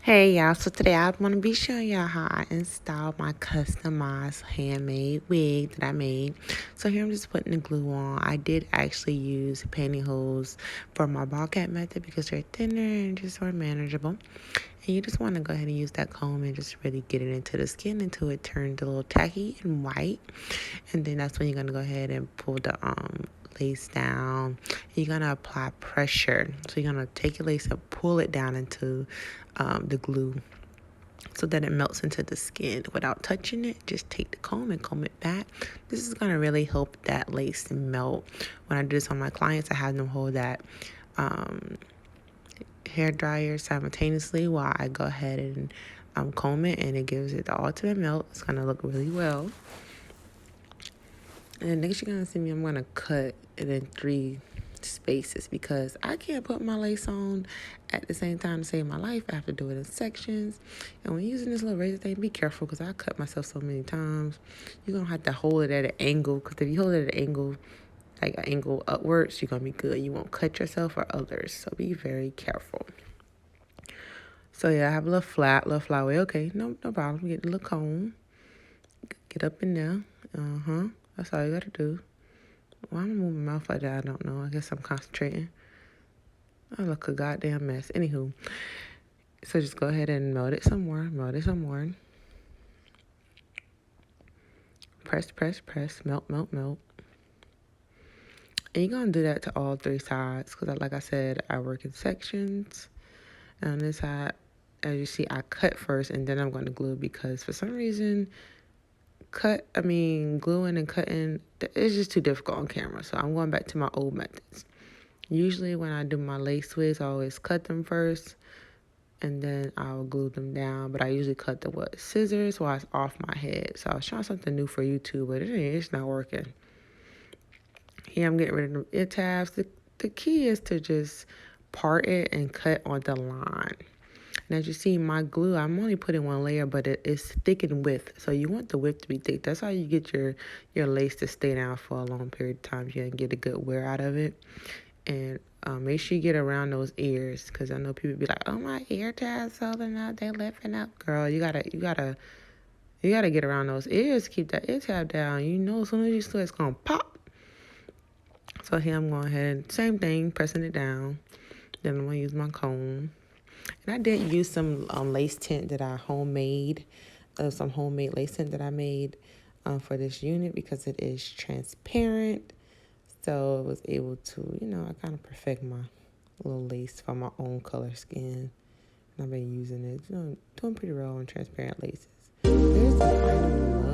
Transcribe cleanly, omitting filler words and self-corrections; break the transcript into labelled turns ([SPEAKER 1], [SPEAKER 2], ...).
[SPEAKER 1] Hey y'all, so today I'm going to be showing y'all how I installed my customized handmade wig that I made. So here I'm just putting the glue on. I did actually use pantyhose for my ball cap method because they're thinner and just more manageable. And you just want to go ahead and use that comb and just really get it into the skin until it turns a little tacky and white. And then that's when you're going to go ahead and pull the lace down. You're going to apply pressure. So you're going to take your lace and pull it down into the glue so that it melts into the skin without touching it. Just take the comb and comb it back. This is going to really help that lace melt. When I do this on my clients, I have them hold that hair dryer simultaneously while I go ahead and comb it, and it gives it the ultimate melt. It's going to look really well. And then next you're going to see me, I'm going to cut it in 3 spaces because I can't put my lace on at the same time to save my life. I have to do it in sections. And when using this little razor thing, be careful because I cut myself so many times. You're going to have to hold it at an angle because if you hold it at an angle, like an angle upwards, you're going to be good. You won't cut yourself or others. So be very careful. So yeah, I have a little flat way. Okay, no problem. Get the little comb. Get up in there. That's all you got to do. Why am I moving my mouth like that? I don't know. I guess I'm concentrating. I look a goddamn mess. Anywho, so just go ahead and melt it some more. Press. Melt. And you're going to do that to all 3 sides because, like I said, I work in sections. And on this side, as you see, I cut first and then I'm going to glue because for some reason, gluing and cutting, it's just too difficult on camera. So I'm going back to my old methods. Usually when I do my lace wigs, I always cut them first and then I'll glue them down. But I usually cut them with scissors while it's off my head. So I was trying something new for YouTube, but it's not working. Here I'm getting rid of the ear tabs. The key is to just part it and cut on the line. And as you see, my glue, I'm only putting 1 layer, but it is thick in width. So you want the width to be thick. That's how you get your lace to stay down for a long period of time. You can get a good wear out of it. And make sure you get around those ears, because I know people be like, "Oh, my ear tabs holding up, they lifting up." Girl, you gotta get around those ears. Keep that ear tab down. You know, as soon as you start, it's gonna pop. So here I'm going ahead, same thing, pressing it down. Then I'm gonna use my comb. And I did use some lace tint that I homemade, some homemade lace tint that I made for this unit because it is transparent. So I was able to, I kind of perfect my little lace for my own color skin. And I've been using it, doing pretty well on transparent laces. There's the final look.